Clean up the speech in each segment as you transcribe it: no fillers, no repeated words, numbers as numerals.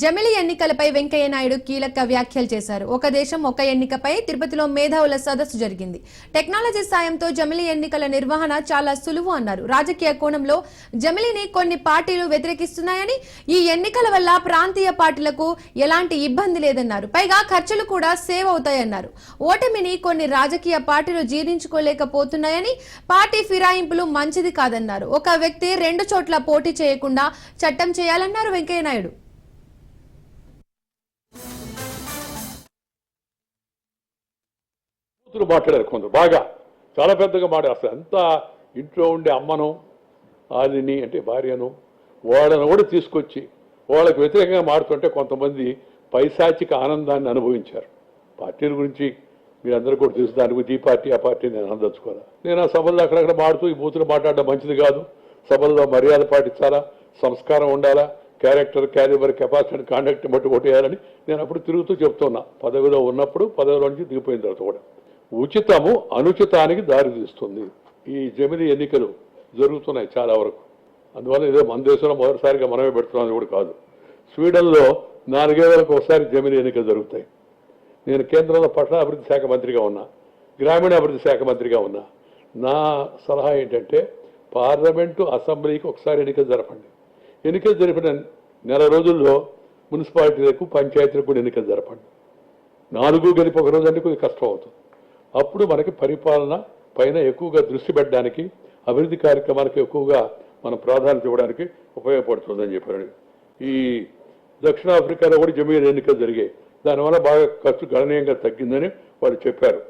జమిలి ఎన్నికలపై వెంకయ్య నాయుడు కీలక వ్యాఖ్యలు చేశారు. ఒక దేశం ఒక ఎన్నికపై తిరుపతిలో మేధావుల సదస్సు జరిగింది. టెక్నాలజీ సాయంతో జమిలి ఎన్నికల నిర్వహణ చాలా సులువు అన్నారు. రాజకీయ కోణంలో జమిలిని కొన్ని పార్టీలు వ్యతిరేకిస్తున్నాయని, ఈ ఎన్నికల వల్ల ప్రాంతీయ పార్టీలకు ఎలాంటి ఇబ్బంది లేదన్నారు. పైగా ఖర్చులు కూడా సేవ్ అవుతాయన్నారు. ఓటమిని కొన్ని రాజకీయ పార్టీలు జీర్ణించుకోలేకపోతున్నాయని, పార్టీ ఫిరాయింపులు మంచిది కాదన్నారు. ఒక వ్యక్తి రెండు చోట్ల పోటీ చేయకుండా చట్టం చేయాలన్నారు వెంకయ్య నాయుడు. మాట్లాడారు కొందరు, బాగా చాలా పెద్దగా మాట్లాడారు. అంతా ఇంట్లో ఉండే అమ్మను, ఆదిని అంటే భార్యను, వాళ్ళను కూడా తీసుకొచ్చి వాళ్ళకు వ్యతిరేకంగా మాడుతుంటే కొంతమంది పైశాచిక ఆనందాన్ని అనుభవించారు. పార్టీల గురించి మీరందరూ కూడా తెలుసు, దాని గురించి ఈ పార్టీ ఆ పార్టీ నేను అందచ్చుకోరా. నేను ఆ సభల్లో అక్కడక్కడ మాడుతూ ఈ బూతులు మాట్లాడడం మంచిది కాదు, సభల్లో మర్యాద పాటించాలా, సంస్కారం ఉండాలా, క్యారెక్టర్, క్యాలిబర్, కెపాసిటీ, కాండక్ట్ బట్టి కొట్టేయాలని నేను అప్పుడు తిరుగుతూ చెప్తున్నా. పదవిలో ఉన్నప్పుడు, పదవిలో నుంచి దిగిపోయిన తర్వాత కూడా ఉచితము అనుచితానికి దారి తీస్తుంది. ఈ జమిలి ఎన్నికలు జరుగుతున్నాయి చాలా వరకు. అందువల్ల ఏదో మన దేశంలో మొదటిసారిగా మనమే పెడుతున్నాం కూడా కాదు. స్వీడన్లో 4 ఏళ్లకు ఒకసారి జమిలి ఎన్నికలు జరుగుతాయి. నేను కేంద్రంలో పట్టణాభివృద్ధి శాఖ మంత్రిగా ఉన్నా, గ్రామీణాభివృద్ధి శాఖ మంత్రిగా ఉన్నా. నా సలహా ఏంటంటే పార్లమెంటు, అసెంబ్లీకి ఒకసారి ఎన్నికలు జరపండి. ఎన్నికలు జరిపిన నెల రోజుల్లో మున్సిపాలిటీలకు, పంచాయతీలకు కూడా ఎన్నికలు జరపండి. 4 గెలిపి ఒక రోజు అంటే కొద్దిగా కష్టం అవుతుంది. అప్పుడు మనకి పరిపాలన పైన ఎక్కువగా దృష్టి పెట్టడానికి, అభివృద్ధి కార్యక్రమాలకు ఎక్కువగా మనం ప్రాధాన్యత ఇవ్వడానికి ఉపయోగపడుతుందని చెప్పారు. ఈ దక్షిణాఫ్రికాలో కూడా జమిలి ఎన్నికలు జరిగాయి. దానివల్ల బాగా ఖర్చు గణనీయంగా తగ్గిందని వాళ్ళు చెప్పారు.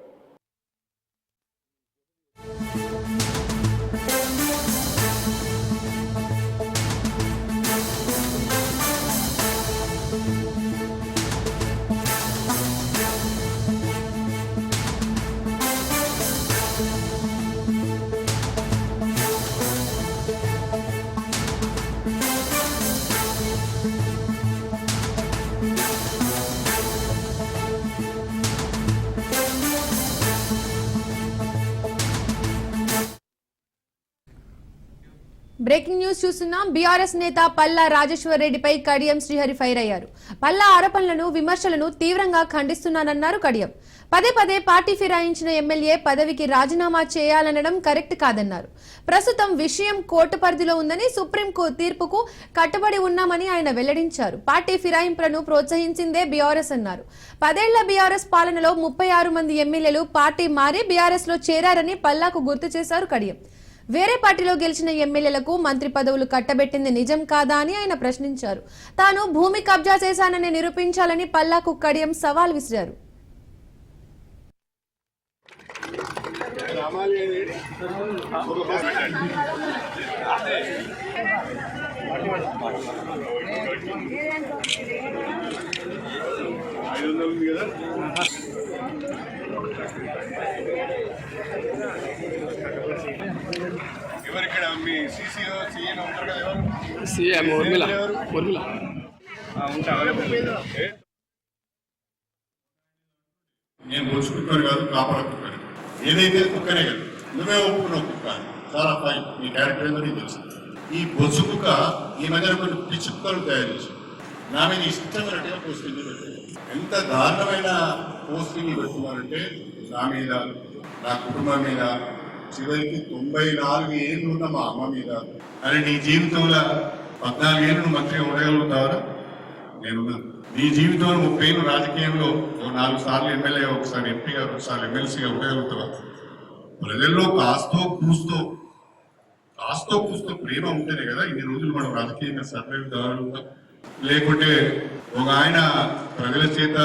బ్రేకింగ్ న్యూస్ చూస్తున్నాం. బీఆర్ఎస్ నేత పల్లా రాజేశ్వర్ రెడ్డిపై కడియం శ్రీహరి ఫైర్ అయ్యారు. పల్లా ఆరోపణలను, విమర్శలను తీవ్రంగా ఖండిస్తున్నానన్నారు కడియం. పదే పదే పార్టీ ఫిరాయించిన ఎమ్మెల్యే పదవికి రాజీనామా చేయాలనడం కరెక్ట్ కాదన్నారు. ప్రస్తుతం విషయం కోర్టు పరిధిలో ఉందని, సుప్రీం తీర్పుకు కట్టుబడి ఉన్నామని ఆయన వెల్లడించారు. పార్టీ ఫిరాయింపులను ప్రోత్సహించిందే బీఆర్ఎస్ అన్నారు. 10 ఏళ్ల బీఆర్ఎస్ పాలనలో 36 మంది ఎమ్మెల్యేలు పార్టీ మారి బీఆర్ఎస్ లో చేరారని పల్లాకు గుర్తు చేశారు కడియం. వేరే పార్టీలో గెలిచిన ఎమ్మెల్యేలకు మంత్రి పదవులు కట్టబెట్టింది నిజం కాదా అని ఆయన ప్రశ్నించారు. తాను భూమి కబ్జా చేశానని నిరూపించాలని పల్లాకు కడియం సవాల్ విసిరారు. ఎవరిక్కడ మీ సీసీఓ సీఎం ఉంటారు కదా, ఎవరు సీఎం ఊర్మిళ నేను బొచ్చుకుంటాను కాదు, కాపాడుకుంటాను. ఏదైతే కుక్కనే కదా, నువ్వే ఒప్పుకున్నావు కుక్క, చాలా ఫైన్, మీ క్యారెక్టర్ ఏదో నీకు తెలుసు. ఈ బొచ్చు కుక్క ఈ మధ్యన కొన్ని పిచ్చి కుక్కలు తయారు చేసి నా మీద ఇష్టమైనట్టుగా పోస్టింగ్ పెట్టారు. ఎంత దారుణమైన పోస్టింగ్ పెడుతున్నారంటే నా మీద, నా కుటుంబం మీద, చివరికి 94 ఏళ్ళు ఉన్న మా అమ్మ మీద. అని నీ జీవితంలో 14 ఏళ్ళు నువ్వు మంత్రిగా ఉండగలుగుతావరా? నేనున్నా. నీ జీవితంలో 30 ఏళ్ళు రాజకీయంలో 4 సార్లు ఎమ్మెల్యే, ఒకసారి ఎంపీగా, ఒకసారి ఎమ్మెల్సీగా ఉండగలుగుతావా? ప్రజల్లో కాస్తో కూస్తో ప్రేమ ఉంటేనే కదా ఇన్ని రోజులు మనం రాజకీయంగా సర్వైవ్ కాగలుగుతాం. లేకుంటే ఒక ఆయన ప్రజల చేత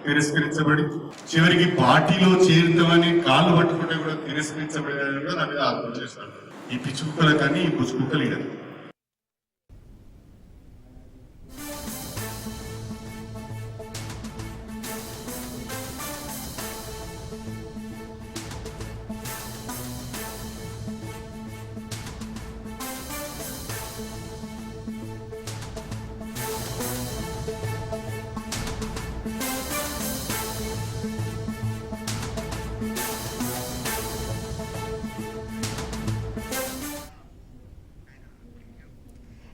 తిరస్కరించబడి చివరికి పార్టీలో చేరుతామని కాళ్ళు పట్టుకుంటే కూడా తిరస్కరించబడేదని కూడా నా మీద ఆరోపణ చేస్తాను. ఈ పిచ్చి కుక్కల కానీ ఈ బుచ్చు కుక్కలు ఇవ్వదు.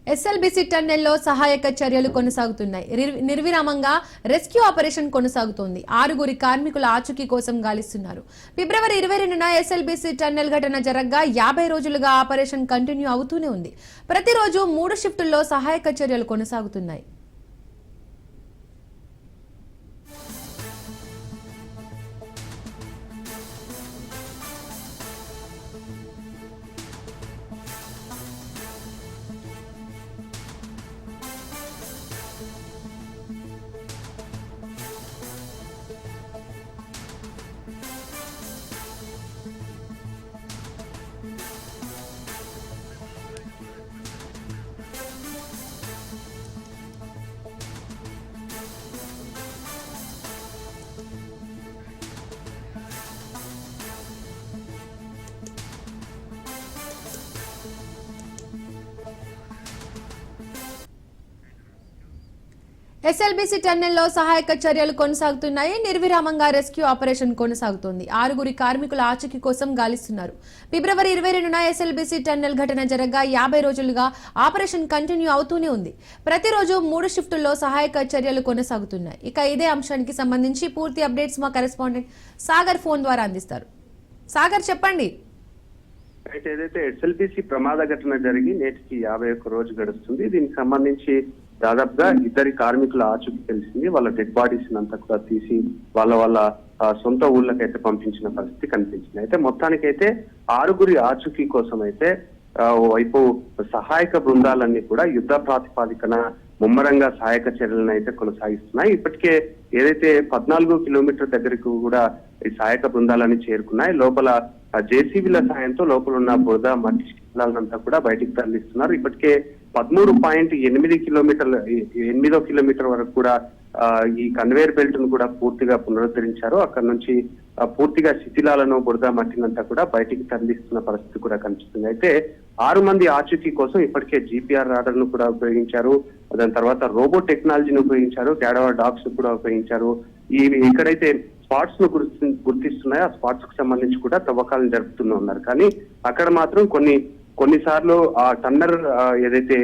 ఎస్ఎల్బిసి టన్నెల్లో సహాయక చర్యలు కొనసాగుతున్నాయి. నిర్విరామంగా రెస్క్యూ ఆపరేషన్ కొనసాగుతోంది. 6 కార్మికుల ఆచూకీ కోసం గాలిస్తున్నారు. ఫిబ్రవరి 22న ఎస్ఎల్బిసి టన్నెల్ ఘటన జరగ్గా 50 రోజులుగా ఆపరేషన్ కంటిన్యూ అవుతూనే ఉంది. ప్రతిరోజు 3 షిఫ్టుల్లో సహాయక చర్యలు కొనసాగుతున్నాయి. ఎస్ఎల్బిసి టన్నెల్లో సహాయక చర్యలు కొనసాగుతున్నాయి. నిర్విరామంగా రెస్క్యూ ఆపరేషన్ కొనసాగుతోంది. 6 కార్మికుల ఆచూకీ కోసం గాలిస్తున్నారు. ఫిబ్రవరి 22న ఎస్ఎల్బిసి టన్నెల్ ఘటన జరగ్గా 50 రోజులుగా ఆపరేషన్ కంటిన్యూ అవుతూనే ఉంది. ప్రతిరోజు 3 షిఫ్టుల్లో సహాయక చర్యలు కొనసాగుతున్నాయి. ఇక ఇదే అంశానికి సంబంధించి పూర్తి అప్డేట్స్ మా కరెస్పాండెంట్ సాగర్ ఫోన్ ద్వారా అందిస్తారు. సాగర్, చెప్పండి. అయితే ఏదైతే ఎస్ఎల్బిసి ప్రమాద ఘటన జరిగి నేటికి 51 రోజు గడుస్తుంది. దీనికి సంబంధించి దాదాపుగా 2 కార్మికుల ఆచూకీ తెలిసింది. వాళ్ళ డెడ్ బాడీస్ అంతా కూడా తీసి వాళ్ళ సొంత ఊళ్ళకైతే పంపించిన పరిస్థితి కనిపించింది. అయితే మొత్తానికైతే 6 ఆచూకీ కోసం అయితే వైపు సహాయక బృందాలన్నీ కూడా యుద్ధ ప్రాతిపాదికన ముమ్మరంగా సహాయక చర్యలను అయితే కొనసాగిస్తున్నాయి. ఇప్పటికే ఏదైతే 14 కిలోమీటర్ దగ్గరకు కూడా ఈ సహాయక బృందాలన్నీ చేరుకున్నాయి. లోపల జేసీబీల సాయంతో లోపల ఉన్న బురద మట్టి శిథిలాలంతా కూడా బయటికి తరలిస్తున్నారు. ఇప్పటికే 13.8 కిలోమీటర్ల 8వ కిలోమీటర్ వరకు కూడా ఈ కన్వేయర్ బెల్ట్ ను కూడా పూర్తిగా పునరుద్ధరించారు. అక్కడ నుంచి పూర్తిగా శిథిలాలను బురద మట్టినంతా కూడా బయటికి తరలిస్తున్న పరిస్థితి కూడా కనిపిస్తుంది. అయితే 6 మంది ఆచూకీ కోసం ఇప్పటికే జీపీఆర్ రాడర్ ను కూడా ఉపయోగించారు. దాని తర్వాత రోబో టెక్నాలజీని ఉపయోగించారు. క్యాడవర్ డాగ్స్ కూడా ఉపయోగించారు. ఎక్కడైతే స్పాట్స్ ను గుర్తిస్తున్నాయో ఆ స్పాట్స్ కు సంబంధించి కూడా తవ్వకాలను జరుపుతూనే ఉన్నారు. కానీ అక్కడ మాత్రం కొన్నిసార్లు ఆ టన్నర్ ఏదైతే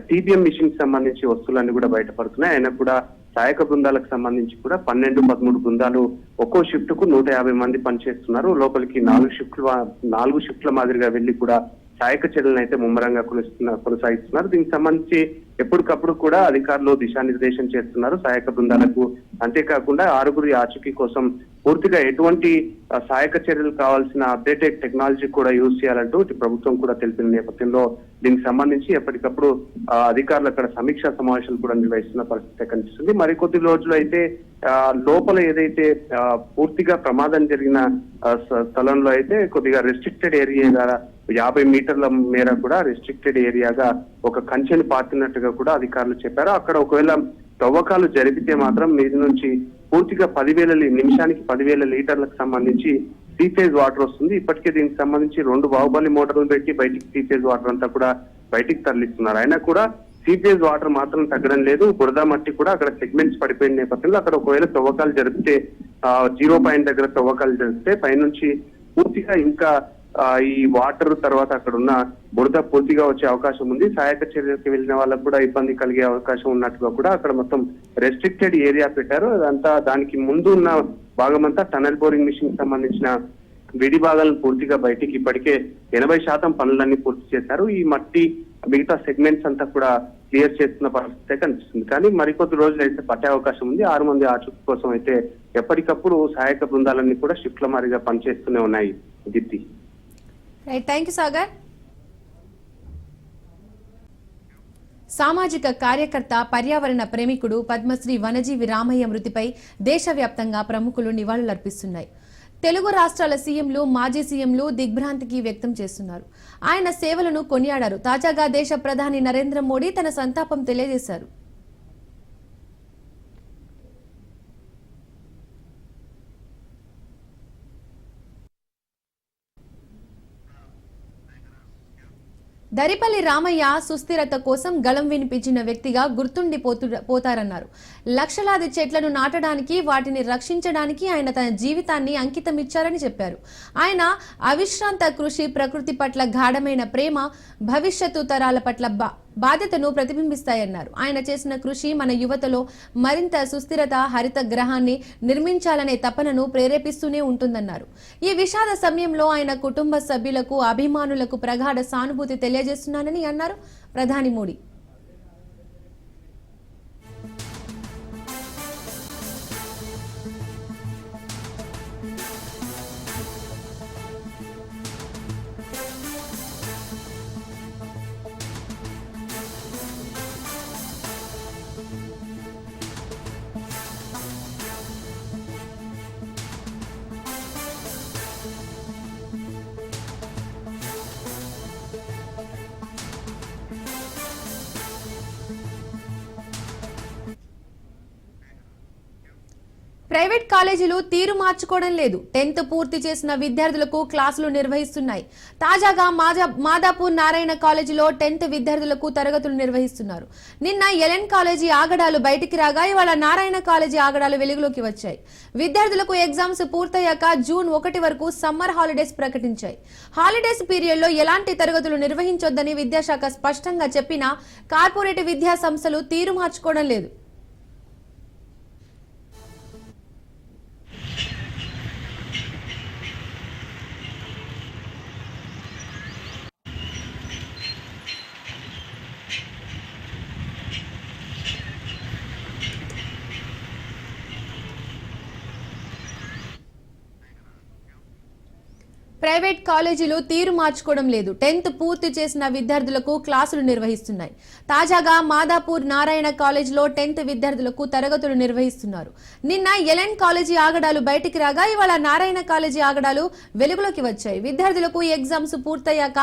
టీబీఎం మిషన్ కి సంబంధించి వస్తువులన్నీ కూడా బయటపడుతున్నాయి. అయినా కూడా సహాయక బృందాలకు సంబంధించి కూడా 12-13 బృందాలు ఒక్కో షిఫ్ట్ కు 150 మంది పనిచేస్తున్నారు. లోపలికి 4 షిఫ్ట్ల మాదిరిగా వెళ్లి కూడా సహాయక చర్యలను అయితే ముమ్మరంగా కొనసాగిస్తున్నారు. దీనికి సంబంధించి ఎప్పటికప్పుడు కూడా అధికారులు దిశానిర్దేశం చేస్తున్నారు సహాయక బృందాలకు. అంతేకాకుండా 6 ఆచూకీ కోసం పూర్తిగా ఎటువంటి సహాయక చర్యలు కావాల్సిన అప్డేటెడ్ టెక్నాలజీ కూడా యూజ్ చేయాలంటూ ప్రభుత్వం కూడా తెలిపిన నేపథ్యంలో దీనికి సంబంధించి ఎప్పటికప్పుడు అధికారులు అక్కడ సమీక్షా సమావేశాలు కూడా నిర్వహిస్తున్న పరిస్థితి కనిపిస్తుంది. మరికొద్ది రోజులు అయితే లోపల ఏదైతే పూర్తిగా ప్రమాదం జరిగిన స్థలంలో అయితే కొద్దిగా రెస్ట్రిక్టెడ్ ఏరియాగా 50 మీటర్ల మేర కూడా రెస్ట్రిక్టెడ్ ఏరియాగా ఒక కంచెను పాతినట్టుగా కూడా అధికారులు చెప్పారు. అక్కడ ఒకవేళ తవ్వకాలు జరిపితే మాత్రం మీద నుంచి పూర్తిగా నిమిషానికి 10,000 లీటర్లకు సంబంధించి సీఫేజ్ వాటర్ వస్తుంది. ఇప్పటికే దీనికి సంబంధించి 2 బాహుబలి మోటార్లు పెట్టి బయటికి సీఫేజ్ వాటర్ అంతా కూడా బయటికి తరలిస్తున్నారు. అయినా కూడా సీఫేజ్ వాటర్ మాత్రం తగ్గడం లేదు. బురద మట్టి కూడా అక్కడ సెగ్మెంట్స్ పడిపోయిన నేపథ్యంలో అక్కడ ఒకవేళ తవ్వకాలు జరిపితే 0 పాయింట్ దగ్గర తవ్వకాలు జరిపితే పైనుంచి పూర్తిగా ఇంకా ఈ వాటర్ తర్వాత అక్కడ ఉన్న బురద పూర్తిగా వచ్చే అవకాశం ఉంది. సహాయక చర్యలకు వెళ్ళిన వాళ్ళకు కూడా ఇబ్బంది కలిగే అవకాశం ఉన్నట్టుగా కూడా అక్కడ మొత్తం రెస్ట్రిక్టెడ్ ఏరియా పెట్టారు. అదంతా దానికి ముందు ఉన్న భాగమంతా టనల్ బోరింగ్ మిషన్ కి సంబంధించిన విడి భాగాలను పూర్తిగా బయటికి ఇప్పటికే 80% పనులన్నీ పూర్తి చేశారు. ఈ మట్టి మిగతా సెగ్మెంట్స్ అంతా కూడా క్లియర్ చేస్తున్న పరిస్థితి కనిపిస్తుంది. కానీ మరికొద్ది రోజులు అయితే పట్టే అవకాశం ఉంది. 6 మంది ఆచూకీ కోసం అయితే ఎప్పటికప్పుడు సహాయక బృందాలన్నీ కూడా షిఫ్ట్ల మారిగా పనిచేస్తూనే ఉన్నాయి. Deepti, thank you Sagar. సామాజిక కార్యకర్త, పర్యావరణ ప్రేమికుడు పద్మశ్రీ వనజీవి రామయ్య మృతిపై దేశవ్యాప్తంగా ప్రముఖులు నివాళులర్పిస్తున్నాయి. తెలుగు రాష్ట్రాల సీఎంలు, మాజీ సీఎంలు దిగ్భ్రాంతికి వ్యక్తం చేస్తున్నారు. ఆయన సేవలను కొనియాడారు. తాజాగా దేశ ప్రధాని నరేంద్ర మోడీ తన సంతాపం తెలియజేశారు. దరిపల్లి రామయ్య సుస్థిరత కోసం గళం వినిపించిన వ్యక్తిగా గుర్తుండిపోతారన్నారు. లక్షలాది చెట్లను నాటడానికి, వాటిని రక్షించడానికి ఆయన తన జీవితాన్ని అంకితమిచ్చారని చెప్పారు. ఆయన అవిశ్రాంత కృషి, ప్రకృతి పట్ల గాఢమైన ప్రేమ, భవిష్యత్తు తరాల పట్ల బాధ్యతను ప్రతిబింబిస్తాయన్నారు. ఆయన చేసిన కృషి మన యువతలో మరింత సుస్థిరత, హరిత గ్రహాన్ని నిర్మించాలనే తపనను ప్రేరేపిస్తూనే ఉంటుందన్నారు. ఈ విషాద సమయంలో ఆయన కుటుంబ సభ్యులకు, అభిమానులకు ప్రగాఢ సానుభూతి తెలియజేస్తున్నానని అన్నారు ప్రధాని మోడీ. ప్రైవేట్ కాలేజీలు తీరు మార్చుకోవడం లేదు. 10th పూర్తి చేసిన విద్యార్థులకు క్లాసులు నిర్వహిస్తున్నాయి. తాజాగా మాదాపూర్ నారాయణ కాలేజీలో 10th విద్యార్థులకు తరగతులు నిర్వహిస్తున్నారు. నిన్న ఎల్ఎన్ కాలేజీ ఆగడాలు బయటికి రాగా ఇవాళ నారాయణ కాలేజీ ఆగడాలు వెలుగులోకి వచ్చాయి. విద్యార్థులకు ఎగ్జామ్స్ పూర్తయ్యాక జూన్ 1 వరకు సమ్మర్ హాలిడేస్ ప్రకటించాయి. హాలిడేస్ పీరియడ్ లో ఎలాంటి తరగతులు నిర్వహించొద్దని విద్యాశాఖ స్పష్టంగా చెప్పినా కార్పొరేట్ విద్యా సంస్థలు తీరు మార్చుకోవడం లేదు. ప్రైవేట్ కాలేజీలు తీరు మార్చుకోవడం లేదు. 10th పూర్తి చేసిన విద్యార్థులకు క్లాసులు నిర్వహిస్తున్నాయి. తాజాగా మాదాపూర్ నారాయణ కాలేజీలో 10th విద్యార్థులకు తరగతులు నిర్వహిస్తున్నారు. నిన్న ఎల్ఎన్ కాలేజీ ఆగడాలు బయటికి రాగా ఇవాళ నారాయణ కాలేజీ ఆగడాలు వెలుగులోకి వచ్చాయి. విద్యార్థులకు ఎగ్జామ్స్ పూర్తయ్యాక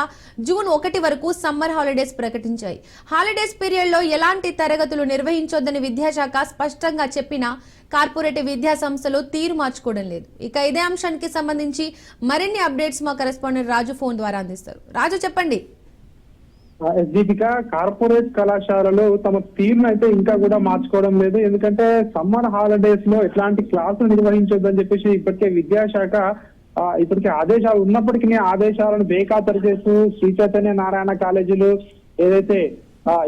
జూన్ 1 వరకు సమ్మర్ హాలిడేస్ ప్రకటించాయి. హాలిడేస్ పీరియడ్ లో ఎలాంటి తరగతులు నిర్వహించొద్దని విద్యాశాఖ స్పష్టంగా చెప్పినా కార్పొరేట్ విద్యా సంస్థలు తీరు మార్చుకోవడం లేదు. ఇక ఇదే అంశానికి సంబంధించి మరిన్ని అప్డేట్స్ మా కరెస్పాండెంట్ రాజు ఫోన్ ద్వారా అందిస్తారు. రాజు, చెప్పండి. దీపిక, కార్పొరేట్ కళాశాలలు తమ తీరును అయితే ఇంకా కూడా మార్చుకోవడం లేదు. ఎందుకంటే సమ్మర్ హాలిడేస్ లో ఎట్లాంటి క్లాసులు నిర్వహించొద్దని చెప్పేసి ఇప్పటికే విద్యాశాఖ ఇప్పటికే ఆదేశాలు ఉన్నప్పటికీ ఆదేశాలను బేఖాతరు చేస్తూ శ్రీ చైతన్య నారాయణ కాలేజీలు ఏదైతే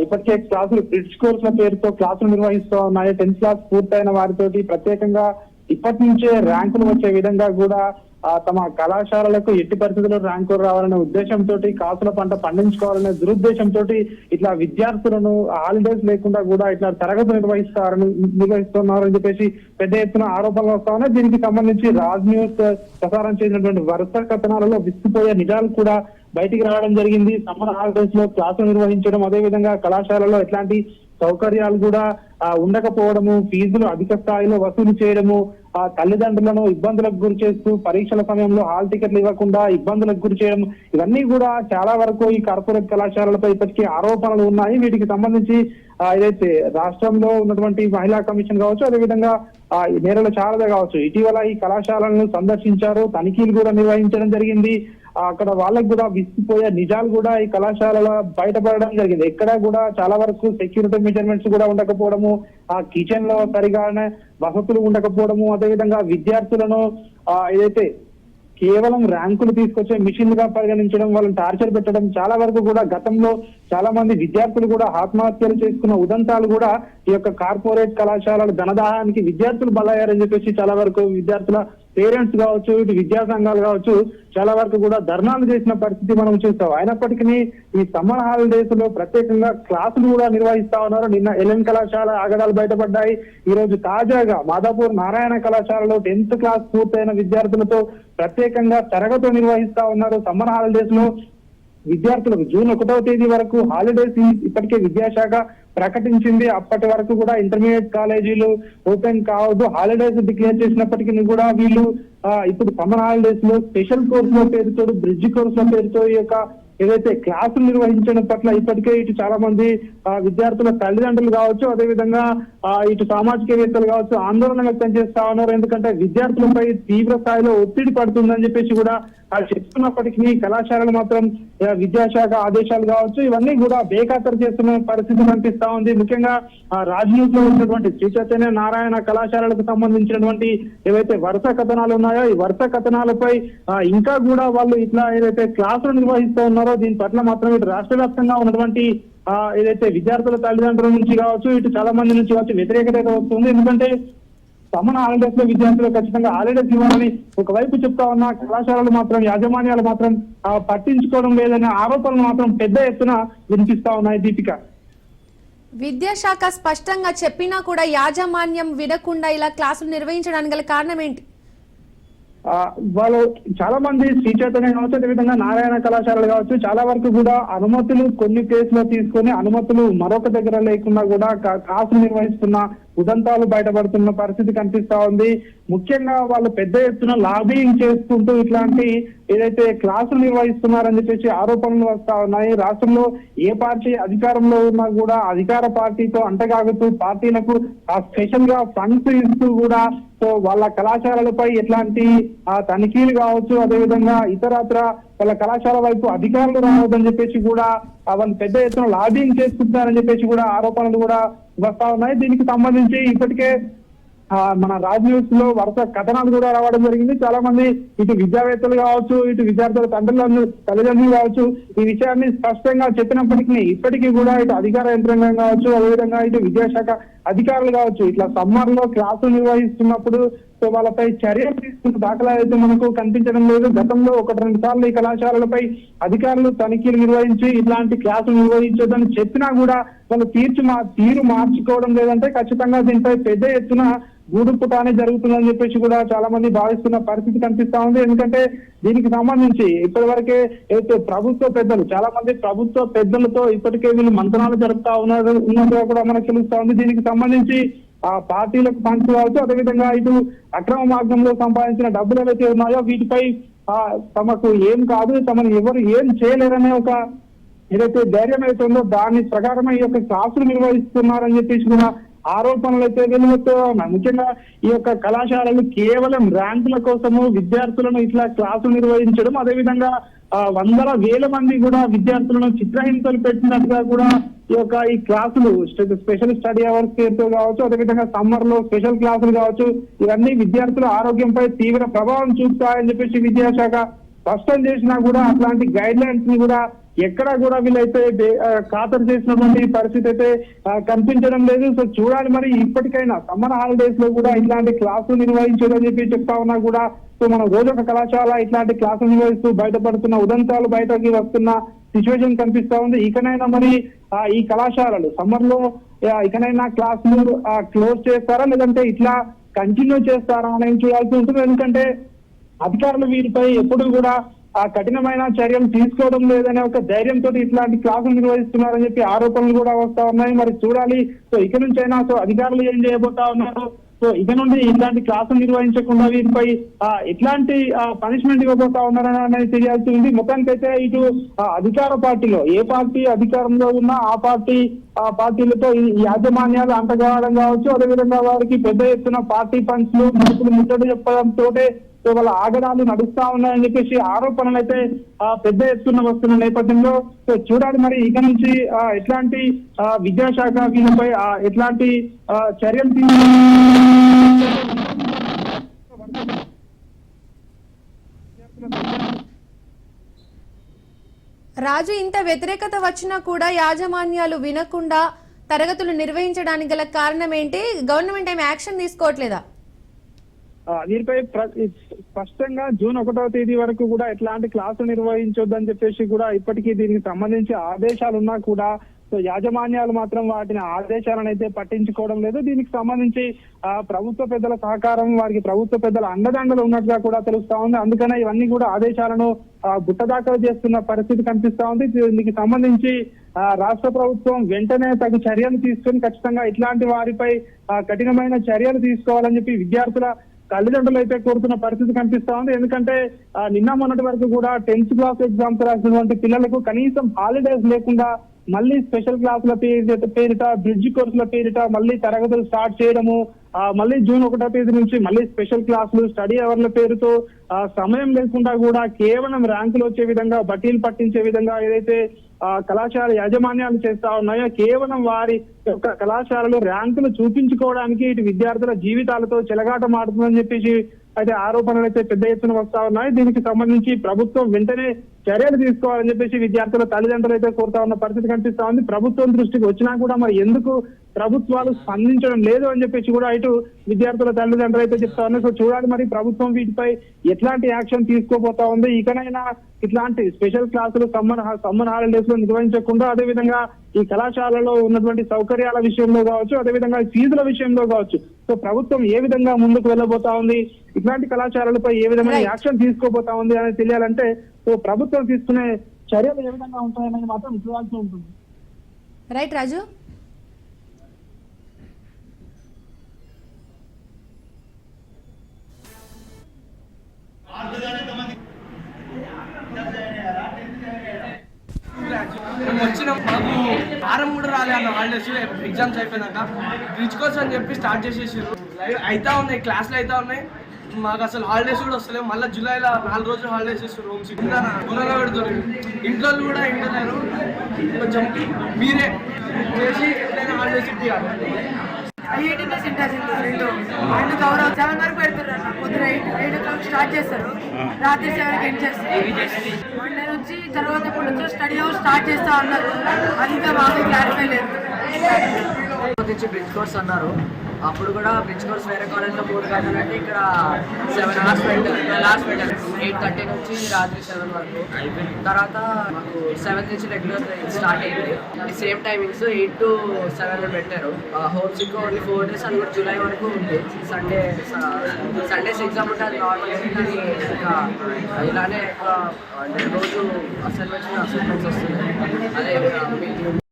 ఇప్పటికే క్లాసులు బ్రిడ్జ్ కోర్సుల పేరుతో క్లాసులు నిర్వహిస్తూ ఉన్నాయి. 10th క్లాస్ పూర్తయిన వారితోటి ప్రత్యేకంగా ఇప్పటి నుంచే ర్యాంకులు వచ్చే విధంగా కూడా తమ కళాశాలలకు ఎట్టి పరిస్థితుల్లో ర్యాంకులు రావాలనే ఉద్దేశంతో కాసుల పంట పండించుకోవాలనే దురుద్దేశంతో ఇట్లా విద్యార్థులను హాలిడేస్ లేకుండా కూడా ఇట్లా తరగతులు నిర్వహిస్తున్నారని చెప్పేసి పెద్ద ఎత్తున ఆరోపణలు వస్తా ఉన్నాయి. దీనికి సంబంధించి రాజ్ న్యూస్ ప్రసారం చేసినటువంటి వరుస కథనాలలో విస్తుపోయే నిజాలు కూడా బయటికి రావడం జరిగింది. సమ్మర్ హాలిడేస్ లో క్లాసులు నిర్వహించడం, అదేవిధంగా కళాశాలలో ఎట్లాంటి సౌకర్యాలు కూడా ఉండకపోవడము, ఫీజులు అధిక స్థాయిలో వసూలు చేయడము, తల్లిదండ్రులను ఇబ్బందులకు గురి చేస్తూ పరీక్షల సమయంలో హాల్ టికెట్లు ఇవ్వకుండా ఇబ్బందులకు గురి చేయడం, ఇవన్నీ కూడా చాలా వరకు ఈ కార్పొరేట్ కళాశాలలపై ఇప్పటికీ ఆరోపణలు ఉన్నాయి. వీటికి సంబంధించి ఏదైతే రాష్ట్రంలో ఉన్నటువంటి మహిళా కమిషన్ కావచ్చు, అదేవిధంగా నేరల శారద కావచ్చు, ఇటీవల ఈ కళాశాలను సందర్శించారు, తనిఖీలు కూడా నిర్వహించడం జరిగింది. అక్కడ వాళ్ళకు కూడా విసిపోయే నిజాలు కూడా ఈ కళాశాలలో బయటపడడం జరిగింది. ఎక్కడ కూడా చాలా వరకు సెక్యూరిటీ మెజర్మెంట్స్ కూడా ఉండకపోవడము, ఆ కిచెన్ లో సరిగానే వసతులు ఉండకపోవడము, అదేవిధంగా విద్యార్థులను ఏదైతే కేవలం ర్యాంకులు తీసుకొచ్చే మిషన్ గా పరిగణించడం, వాళ్ళని టార్చర్ పెట్టడం, చాలా వరకు కూడా గతంలో చాలా మంది విద్యార్థులు కూడా ఆత్మహత్యలు చేసుకున్న ఉదంతాలు కూడా ఈ యొక్క కార్పొరేట్ కళాశాలల ధనదాహానికి విద్యార్థులు బలయ్యారని చెప్పేసి చాలా వరకు విద్యార్థుల పేరెంట్స్ కావచ్చు, ఇటు విద్యా సంఘాలు కావచ్చు, చాలా వరకు కూడా ధర్నాలు చేసిన పరిస్థితి మనం చూస్తాం. అయినప్పటికీ ఈ సమ్మర్ హాలిడేస్ లో ప్రత్యేకంగా క్లాసులు కూడా నిర్వహిస్తా ఉన్నారు. నిన్న ఎల్ఎన్ కళాశాల ఆగడాలు బయటపడ్డాయి. ఈ రోజు తాజాగా మాదాపూర్ నారాయణ కళాశాలలో 10th క్లాస్ పూర్తయిన విద్యార్థులతో ప్రత్యేకంగా తరగతులు నిర్వహిస్తా ఉన్నారు. సమ్మర్ హాలిడేస్ లో విద్యార్థులకు జూన్ 1వ తేదీ వరకు హాలిడేస్ ఇప్పటికే విద్యాశాఖ ప్రకటించింది. అప్పటి వరకు కూడా ఇంటర్మీడియట్ కాలేజీలు ఓపెన్ కావద్దు, హాలిడేస్ డిక్లేర్ చేసినప్పటికీ కూడా వీళ్ళు ఇప్పుడు సమ్మర్ హాలిడేస్ లో స్పెషల్ కోర్సుల పేరుతో, బ్రిడ్జ్ కోర్సుల పేరుతో ఈ యొక్క ఏదైతే క్లాసులు నిర్వహించడం పట్ల ఇప్పటికే ఇటు చాలా మంది విద్యార్థుల తల్లిదండ్రులు కావచ్చు, అదేవిధంగా ఇటు సామాజికవేత్తలు కావచ్చు ఆందోళన వ్యక్తం చేస్తా ఉన్నారు. ఎందుకంటే విద్యార్థులపై తీవ్ర స్థాయిలో ఒత్తిడి పడుతుందని చెప్పేసి కూడా చెప్తున్నప్పటికీ కళాశాలలు మాత్రం విద్యాశాఖ ఆదేశాలు కావచ్చు ఇవన్నీ కూడా బేఖాతరు చేస్తున్న పరిస్థితి కనిపిస్తా ఉంది. ముఖ్యంగా రాజ్ న్యూస్ లో ఉన్నటువంటి శ్రీ చైతన్య నారాయణ కళాశాలలకు సంబంధించినటువంటి ఏవైతే వరుస కథనాలు ఉన్నాయో ఈ వరుస కథనాలపై ఇంకా కూడా వాళ్ళు ఇట్లా ఏదైతే క్లాసులు నిర్వహిస్తూ ఉన్నారో దీని పట్ల మాత్రం ఇటు రాష్ట్ర వ్యాప్తంగా ఉన్నటువంటి ఏదైతే విద్యార్థుల తల్లిదండ్రుల నుంచి కావచ్చు, ఇటు చాలా మంది నుంచి కావచ్చు వ్యతిరేకత అయితే వస్తుంది. ఎందుకంటే సమ్మర్ హాలిడేస్ లో విద్యార్థులు ఖచ్చితంగా హాలిడేస్ ఇవ్వాలని ఒకవైపు చెప్తా ఉన్న కళాశాలలు మాత్రం యాజమాన్యాలు మాత్రం పట్టించుకోవడం లేదనే ఆరోపణలు మాత్రం పెద్ద ఎత్తున వినిపిస్తా ఉన్నాయి. దీపిక, విద్యాశాఖ స్పష్టంగా చెప్పినా కూడా యాజమాన్యం వినకుండా ఇలా క్లాసులు నిర్వహించడానికి గల కారణం ఏంటి? వాళ్ళు చాలా మంది శ్రీ చైతన్య కావచ్చు, అదేవిధంగా నారాయణ కళాశాలలు కావచ్చు, చాలా వరకు కూడా అనుమతులు కొన్ని కేసులో తీసుకొని అనుమతులు మరొక దగ్గర లేకుండా కూడా క్లాసులు నిర్వహిస్తున్న ఉదంతాలు బయటపడుతున్న పరిస్థితి కనిపిస్తా ఉంది. ముఖ్యంగా వాళ్ళు పెద్ద ఎత్తున లాబింగ్ చేసుకుంటూ ఇట్లాంటి ఏదైతే క్లాసులు నిర్వహిస్తున్నారని చెప్పేసి ఆరోపణలు వస్తా ఉన్నాయి. రాష్ట్రంలో ఏ పార్టీ అధికారంలో ఉన్నా కూడా అధికార పార్టీతో అంటగాగుతూ పార్టీలకు స్పెషల్ గా ఫండ్స్ ఇస్తూ కూడా సో వాళ్ళ కళాశాలలపై ఎట్లాంటి తనిఖీలు కావచ్చు, అదేవిధంగా ఇతరత్ర వాళ్ళ కళాశాల వైపు అధికారులు రావద్దని చెప్పేసి కూడా వాళ్ళు పెద్ద ఎత్తున లాబింగ్ చేసుకుంటున్నారని చెప్పేసి కూడా ఆరోపణలు కూడా వస్తా ఉన్నాయి. దీనికి సంబంధించి ఇప్పటికే మన రాజ్ న్యూస్ లో వరుస కథనాలు కూడా రావడం జరిగింది. చాలా మంది ఇటు విద్యావేత్తలు కావచ్చు, ఇటు విద్యార్థుల తల్లిదండ్రులు కావచ్చు ఈ విషయాన్ని స్పష్టంగా చెప్పినప్పటికీ ఇప్పటికీ కూడా ఇటు అధికార యంత్రాంగం కావచ్చు, అదేవిధంగా ఇటు విద్యాశాఖ అధికారులు కావచ్చు ఇట్లా సమ్మర్ లో క్లాసులు నిర్వహిస్తున్నప్పుడు సో వాళ్ళపై చర్యలు తీసుకున్న దాఖలా అయితే మనకు కనిపించడం లేదు. గతంలో 1-2 సార్లు ఈ కళాశాలలపై అధికారులు తనిఖీలు నిర్వహించి ఇట్లాంటి క్లాసులు నిర్వహించొద్దని చెప్పినా కూడా వాళ్ళు తీరు మార్చుకోవడం లేదంటే ఖచ్చితంగా దీనిపై పెద్ద ఎత్తున గూడుపుటానే జరుగుతుందని చెప్పేసి కూడా చాలా మంది భావిస్తున్న పరిస్థితి కనిపిస్తా ఉంది. ఎందుకంటే దీనికి సంబంధించి ఇప్పటి వరకే అయితే ప్రభుత్వ పెద్దలు చాలా మంది ప్రభుత్వ పెద్దలతో ఇప్పటికే వీళ్ళు మంతనాలు జరుపుతా ఉన్నట్టుగా కూడా మనకు తెలుస్తా ఉంది. దీనికి సంబంధించి పార్టీలకు ఫండ్స్ కావచ్చు, అదేవిధంగా ఇటు అక్రమ మార్గంలో సంపాదించిన డబ్బులు ఏవైతే ఉన్నాయో వీటిపై తమకు ఏం కాదు, తమను ఎవరు ఏం చేయలేరనే ఒక ఏదైతే ధైర్యం అయితే ఉందో దాని ప్రకారమే ఈ యొక్క క్లాసులు నిర్వహిస్తున్నారని చెప్పేసి కూడా ఆరోపణలు అయితే వెలువడుతూ ఉన్నాయి. ముఖ్యంగా ఈ యొక్క కళాశాలలు కేవలం ర్యాంకుల కోసము విద్యార్థులను ఇట్లా క్లాసులు నిర్వహించడం, అదేవిధంగా వందల వేల మంది కూడా విద్యార్థులను చిత్రహింసలు పెట్టినట్టుగా కూడా ఈ క్లాసులు స్పెషల్ స్టడీ అవర్స్ పేరుతో కావచ్చు, అదేవిధంగా సమ్మర్ లో స్పెషల్ క్లాసులు కావచ్చు ఇవన్నీ విద్యార్థుల ఆరోగ్యంపై తీవ్ర ప్రభావం చూపుతాయని చెప్పేసి విద్యాశాఖ స్పష్టం చేసినా కూడా అట్లాంటి గైడ్ లైన్స్ ని కూడా ఎక్కడా కూడా వీళ్ళైతే ఖాతరు చేసినటువంటి పరిస్థితి అయితే కనిపించడం లేదు. సో చూడాలి మరి ఇప్పటికైనా సమ్మర్ హాలిడేస్ లో కూడా ఇట్లాంటి క్లాసులు నిర్వహించదని చెప్పి చెప్తా ఉన్నా కూడా సో మనం రోజు ఒక కళాశాల ఇట్లాంటి క్లాసులు నిర్వహిస్తూ బయటపడుతున్న ఉదంతాలు బయటకి వస్తున్న సిచ్యువేషన్ కనిపిస్తా ఉంది. ఇకనైనా మరి ఈ కళాశాలలు సమ్మర్ లో ఇకనైనా క్లాసులు క్లోజ్ చేస్తారా లేదంటే ఇట్లా కంటిన్యూ చేస్తారా అనేది చూడాల్సి ఉంటుంది. ఎందుకంటే అధికారులు వీరిపై ఎప్పుడు కూడా కఠినమైన చర్యలు తీసుకోవడం లేదనే ఒక ధైర్యంతో ఇట్లాంటి క్లాసులు నిర్వహిస్తున్నారని చెప్పి ఆరోపణలు కూడా వస్తా ఉన్నాయి. మరి చూడాలి సో ఇక నుంచి అయినా సో అధికారులు ఏం చేయబోతా ఉన్నారు, సో ఇక నుండి ఇట్లాంటి క్లాసులు నిర్వహించకుండా వీరిపై ఎట్లాంటి పనిష్మెంట్ ఇవ్వబోతా ఉన్నారని అనేది తెలియాల్సి ఉంది. మొత్తానికైతే ఇటు అధికార పార్టీలో ఏ పార్టీ అధికారంలో ఉన్నా ఆ పార్టీలతో ఈ యాజమాన్యాలు అంటగావడం కావచ్చు, అదేవిధంగా వారికి పెద్ద ఎత్తున పార్టీ పంచ్లు మనుషులు ముట్టడి చెప్పడంతో సో వాళ్ళ ఆగడాలు నడుస్తా ఉన్నాయని చెప్పేసి ఆరోపణలు అయితే పెద్ద ఎత్తున వస్తున్న నేపథ్యంలో సో చూడాలి మరి ఇక నుంచి ఎట్లాంటి విద్యాశాఖ వీళ్ళపై ఎట్లాంటి చర్యలు రాజు, ఇంత వ్యతిరేకత వచ్చినా కూడా యాజమాన్యాలు వినకుండా తరగతులు నిర్వహించడానికి గల కారణం ఏంటి? గవర్నమెంట్ ఏం యాక్షన్ తీసుకోవట్లేదా? దీనిపై స్పష్టంగా జూన్ 1వ తేదీ వరకు కూడా ఎట్లాంటి క్లాసులు నిర్వహించొద్దని చెప్పేసి కూడా ఇప్పటికీ దీనికి సంబంధించి ఆదేశాలు ఉన్నా కూడా సో యాజమాన్యాలు మాత్రం వాటిని ఆదేశాలను అయితే పట్టించుకోవడం లేదు. దీనికి సంబంధించి ప్రభుత్వ పెద్దల సహకారం, వారికి ప్రభుత్వ పెద్దల అండదండలు ఉన్నట్టుగా కూడా తెలుస్తా ఉంది. అందుకనే ఇవన్నీ కూడా ఆదేశాలను బుట్టదాఖలు చేస్తున్న పరిస్థితి కనిపిస్తా ఉంది. దీనికి సంబంధించి రాష్ట్ర ప్రభుత్వం వెంటనే తగు చర్యలు తీసుకొని ఖచ్చితంగా ఇట్లాంటి వారిపై కఠినమైన చర్యలు తీసుకోవాలని చెప్పి విద్యార్థుల తల్లిదండ్రులు అయితే కోరుతున్న పరిస్థితి కనిపిస్తా ఉంది. ఎందుకంటే నిన్న మొన్నటి వరకు కూడా 10th క్లాస్ ఎగ్జామ్స్ రాసినటువంటి పిల్లలకు కనీసం హాలిడేస్ లేకుండా మళ్ళీ స్పెషల్ క్లాసుల పేరిట బ్రిడ్జ్ కోర్సుల పేరిట మళ్ళీ తరగతులు స్టార్ట్ చేయడము, మళ్ళీ జూన్ 1వ తేదీ నుంచి మళ్ళీ స్పెషల్ క్లాసులు స్టడీ అవర్ల పేరుతో సమయం లేకుండా కూడా కేవలం ర్యాంకులు వచ్చే విధంగా బట్టీలు పట్టించే విధంగా ఏదైతే కళాశాల యాజమాన్యాలు చేస్తా ఉన్నాయో కేవలం వారి యొక్క కళాశాలలో ర్యాంకులు చూపించుకోవడానికి ఇటు విద్యార్థుల జీవితాలతో చెలగాటమాడుతుందని చెప్పేసి అయితే ఆరోపణలు అయితే పెద్ద ఎత్తున వస్తా ఉన్నాయి. దీనికి సంబంధించి ప్రభుత్వం వెంటనే చర్యలు తీసుకోవాలని చెప్పేసి విద్యార్థుల తల్లిదండ్రులు అయితే కోరుతా ఉన్న పరిస్థితి కనిపిస్తా ఉంది. ప్రభుత్వం దృష్టికి వచ్చినా కూడా మరి ఎందుకు ప్రభుత్వాలు స్పందించడం లేదు అని చెప్పేసి కూడా ఇటు విద్యార్థుల తల్లిదండ్రులు అయితే చెప్తా ఉన్నాయి. సో చూడాలి మరి ప్రభుత్వం వీటిపై ఎట్లాంటి యాక్షన్ తీసుకోబోతా ఉంది. ఇకనైనా ఇట్లాంటి స్పెషల్ క్లాసులు సమ్మర్ హాలిడేస్ లో నిర్వహించకుండా అదేవిధంగా ఈ కళాశాలలో ఉన్నటువంటి సౌకర్యాల విషయంలో కావచ్చు, అదేవిధంగా ఫీజుల విషయంలో కావచ్చు, సో ప్రభుత్వం ఏ విధంగా ముందుకు వెళ్ళబోతా ఉంది, ఇట్లాంటి కళాశాలలపై ఏ విధమైన యాక్షన్ తీసుకోబోతా ఉంది అనేది తెలియాలంటే సో ప్రభుత్వం తీసుకునే చర్యలు ఏ విధంగా ఉంటాయనేది మాత్రం చూడాల్సి ఉంటుంది. రైట్ రాజు. మేము వచ్చిన మాకు వారం కూడా రాలే అన్న హాలిడేస్ ఎగ్జామ్స్ అయిపోయినాక బ్రిడ్జ్ కోర్స్ అని చెప్పి స్టార్ట్ చేసేసారు. అయితే ఉన్నాయి క్లాసులు అయితే ఉన్నాయి, మాకు అసలు హాలిడేస్ కూడా వస్తలేవు. మళ్ళీ జూలైలో 4 రోజులు హాలిడేస్ ఇస్తారు. రూమ్స్ దూరంగా పెడుతుంది. ఇంట్లో కూడా ఇంటలేరు. కొంచెం మీరే చేసి ఎట్లయినా హాలిడేస్ ఇప్పించాలి. 18 సెంటర్స్ రెండు గౌరవ 7 వరకు పెడుతున్నారు. పొద్దున 8 o'clock స్టార్ట్ చేస్తారు, రాత్రి 7కి ఎండ్ చేస్తారు. మండే నుంచి తర్వాత ఇప్పుడు నుంచి స్టడీ అవర్ స్టార్ట్ చేస్తా ఉన్నారు. అది ఇంకా మాకు క్లారిఫై లేదు. నుంచి బ్రిడ్జ్ కోర్స్ అన్నారు. అప్పుడు కూడా బ్రిడ్జ్ కోర్స్ వేరే కాలేజ్లో 4 గంటలంటే ఇక్కడ 7 hours పెట్టారు, 12 hours పెట్టారు. 8:30 నుంచి రాత్రి 7 వరకు. తర్వాత మాకు 7 నుంచి రెగ్యులర్ స్టార్ట్ అయింది. సేమ్ టైమింగ్స్ 8 to 7 పెట్టారు. హోమ్ సిక్ ఓన్లీ 4 days, అది కూడా జూలై వరకు ఉంది. సండేస్ ఎగ్జామ్ ఉంటుంది నార్మల్, కానీ ఇంకా ఇలానే ఎక్కువ అంటే రోజు అసైన్మెంట్స్ వస్తున్నాయి. అదే